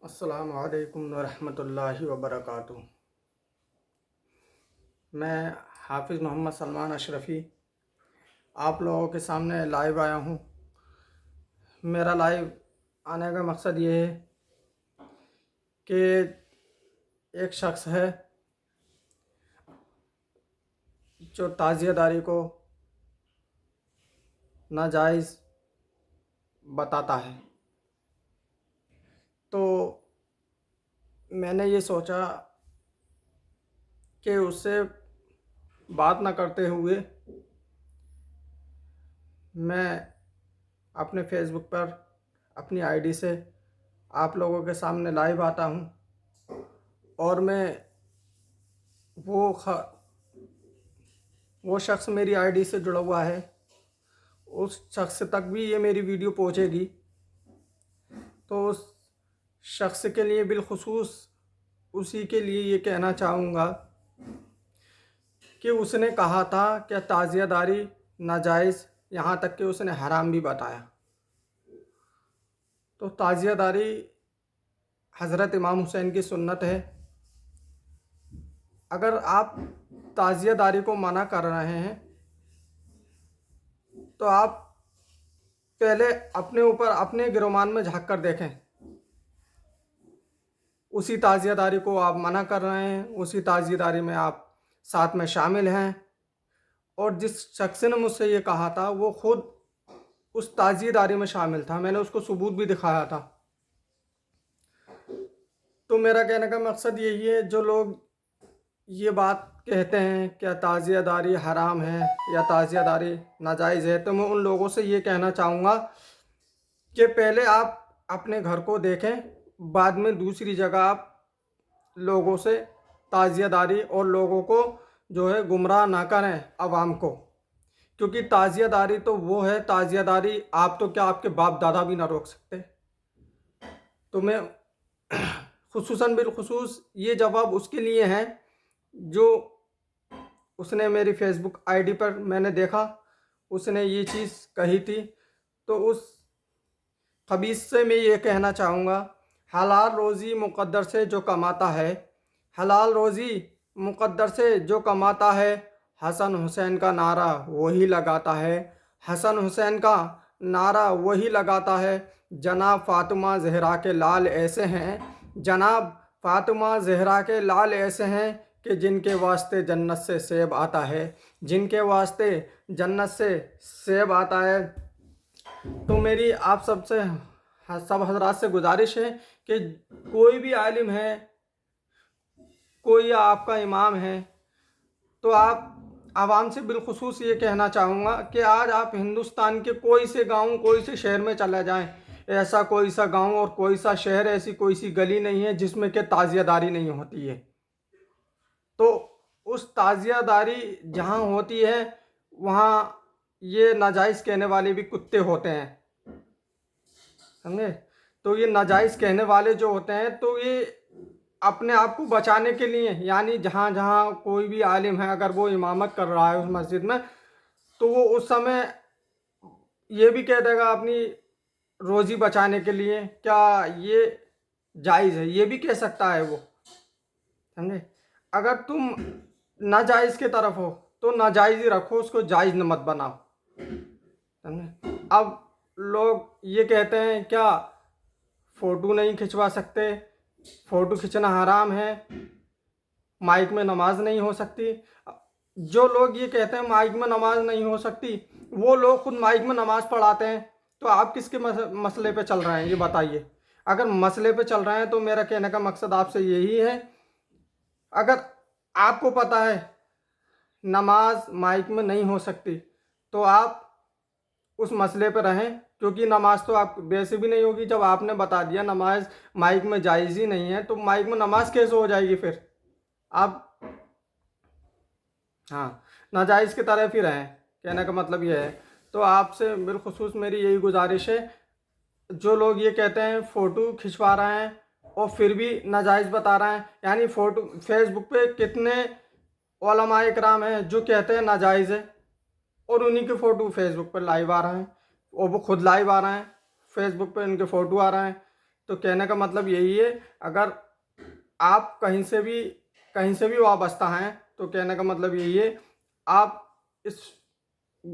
السلام علیکم ورحمۃ اللہ وبرکاتہ۔ میں حافظ محمد سلمان اشرفی آپ لوگوں کے سامنے لائیو آیا ہوں۔ میرا لائیو آنے کا مقصد یہ ہے کہ ایک شخص ہے جو تعزیہ داری کو ناجائز بتاتا ہے، تو میں نے یہ سوچا کہ اس سے بات نہ کرتے ہوئے میں اپنے فیس بک پر اپنی آئی ڈی سے آپ لوگوں کے سامنے لائیو آتا ہوں، اور میں وہ شخص میری آئی ڈی سے جڑا ہوا ہے، اس شخص تک بھی یہ میری ویڈیو پہنچے گی، تو اس شخص کے لیے بالخصوص اسی کے لیے یہ کہنا چاہوں گا کہ اس نے کہا تھا کہ تعزیہ داری ناجائز، یہاں تک کہ اس نے حرام بھی بتایا۔ تو تعزیہ داری حضرت امام حسین کی سنت ہے۔ اگر آپ تعزیہ داری کو منع کر رہے ہیں تو آپ پہلے اپنے اوپر اپنے گرومان میں جھانک کر دیکھیں۔ اسی تعزیہ داری کو آپ منع کر رہے ہیں، اسی تعزیہ داری میں آپ ساتھ میں شامل ہیں، اور جس شخص نے مجھ سے یہ کہا تھا وہ خود اس تعزیہ داری میں شامل تھا، میں نے اس کو ثبوت بھی دکھایا تھا۔ تو میرا کہنے کا مقصد یہی ہے، جو لوگ یہ بات کہتے ہیں کہ تعزیہ داری حرام ہے یا تعزیہ داری ناجائز ہے، تو میں ان لوگوں سے یہ کہنا چاہوں گا کہ پہلے آپ اپنے گھر کو دیکھیں، بعد میں دوسری جگہ آپ لوگوں سے تعزیہ داری اور لوگوں کو جو ہے گمراہ نہ کریں، عوام کو، کیونکہ تعزیہ داری تو وہ ہے، تعزیہ داری آپ تو کیا آپ کے باپ دادا بھی نہ روک سکتے۔ تو میں خصوصاً بالخصوص یہ جواب اس کے لیے ہے جو اس نے میری فیس بک آئی ڈی پر میں نے دیکھا اس نے یہ چیز کہی تھی۔ تو اس خبیث سے میں یہ کہنا چاہوں گا، حلال روزی مقدر سے جو کماتا ہے، حلال روزی مقدر سے جو کماتا ہے، حسن حسین کا نعرہ وہی لگاتا ہے، حسن حسین کا نعرہ وہی لگاتا ہے۔ جناب فاطمہ زہرا کے لال ایسے ہیں، جناب فاطمہ زہرا کے لال ایسے ہیں کہ جن کے واسطے جنت سے سیب آتا ہے، جن کے واسطے جنت سے سیب آتا ہے۔ تو میری آپ سب حضرات سے گزارش ہے کہ کوئی بھی عالم ہے، کوئی آپ کا امام ہے، تو آپ عوام سے بالخصوص یہ کہنا چاہوں گا کہ آج آپ ہندوستان کے کوئی سے گاؤں، کوئی سے شہر میں چلے جائیں، ایسا کوئی سا گاؤں اور کوئی سا شہر، ایسی کوئی سی گلی نہیں ہے جس میں کہ تعزیہ داری نہیں ہوتی ہے۔ تو اس تعزیہ داری جہاں ہوتی ہے وہاں یہ ناجائز کہنے والے بھی کتے ہوتے ہیں، سمجھے؟ تو یہ ناجائز کہنے والے جو ہوتے ہیں تو یہ اپنے آپ کو بچانے کے لیے، یعنی جہاں جہاں کوئی بھی عالم ہے اگر وہ امامت کر رہا ہے اس مسجد میں، تو وہ اس سمے یہ بھی کہہ دے گا اپنی روزی بچانے کے لیے، کیا یہ جائز ہے، یہ بھی کہہ سکتا ہے وہ، سمجھے؟ اگر تم ناجائز کے طرف ہو تو ناجائز ہی رکھو، اس کو جائز نہ مت بناؤ، سمجھے؟ اب لوگ یہ کہتے ہیں کیا فوٹو نہیں کھنچوا سکتے، فوٹو کھنچنا حرام ہے، مائک میں نماز نہیں ہو سکتی۔ جو لوگ یہ کہتے ہیں مائک میں نماز نہیں ہو سکتی، وہ لوگ خود مائک میں نماز پڑھاتے ہیں، تو آپ کس کے مسئلے پہ چل رہے ہیں یہ بتائیے۔ اگر مسئلے پہ چل رہے ہیں تو میرا کہنے کا مقصد آپ سے یہی ہے، اگر آپ کو پتہ ہے نماز مائک میں نہیں ہو سکتی تو آپ اس مسئلے پہ رہیں، کیونکہ نماز تو آپ ویسے بھی نہیں ہوگی، جب آپ نے بتا دیا نماز مائک میں جائز ہی نہیں ہے تو مائک میں نماز کیسے ہو جائے گی پھر؟ آپ ناجائز کی طرف ہی رہیں، کہنے کا مطلب یہ ہے۔ تو آپ سے بالخصوص میری یہی گزارش ہے، جو لوگ یہ کہتے ہیں فوٹو کھنچوا رہے ہیں اور پھر بھی ناجائز بتا رہے ہیں، یعنی فوٹو فیس بک پہ کتنے علماء اکرام ہیں جو کہتے ہیں ناجائز ہے، اور انہی کے فوٹو فیس بک پر لائیو آ رہے ہیں، اور وہ خود لائیو آ رہے ہیں، فیس بک پہ ان کے فوٹو آ رہے ہیں۔ تو کہنے کا مطلب یہی ہے، اگر آپ کہیں سے بھی وابستہ ہیں تو کہنے کا مطلب یہی ہے، آپ اس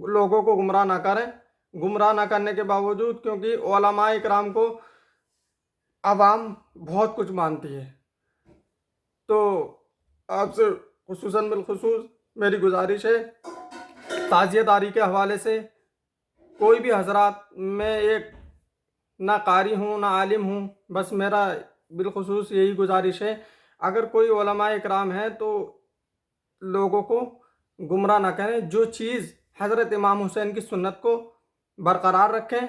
لوگوں کو گمراہ نہ کریں۔ گمراہ نہ کرنے کے باوجود، کیونکہ علماء اکرام کو عوام بہت کچھ مانتی ہے، تو آپ سے خصوصاً بالخصوص میری گزارش ہے، تعزیہ داری کے حوالے سے کوئی بھی حضرات، میں ایک نہ قاری ہوں نہ عالم ہوں، بس میرا بالخصوص یہی گزارش ہے، اگر کوئی علماء اکرام ہے تو لوگوں کو گمراہ نہ کریں، جو چیز حضرت امام حسین کی سنت کو برقرار رکھیں،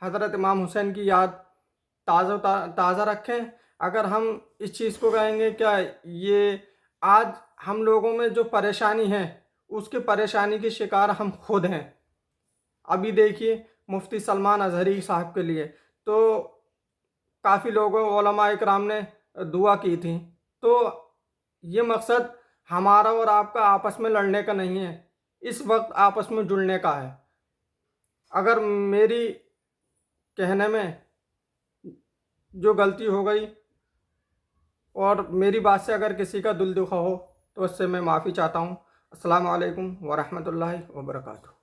حضرت امام حسین کی یاد تازہ رکھیں۔ اگر ہم اس چیز کو کہیں گے، کیا یہ آج ہم لوگوں میں جو پریشانی ہے، اس کی پریشانی کی شکار ہم خود ہیں۔ ابھی دیکھیے مفتی سلمان اظہری صاحب کے لیے تو کافی لوگوں علماء اکرام نے دعا کی تھی، تو یہ مقصد ہمارا اور آپ کا آپس میں لڑنے کا نہیں ہے، اس وقت آپس میں جڑنے کا ہے۔ اگر میری کہنے میں جو غلطی ہو گئی اور میری بات سے اگر کسی کا دل دکھا ہو تو اس سے میں معافی چاہتا ہوں۔ السلام علیکم ورحمۃ اللہ وبرکاتہ۔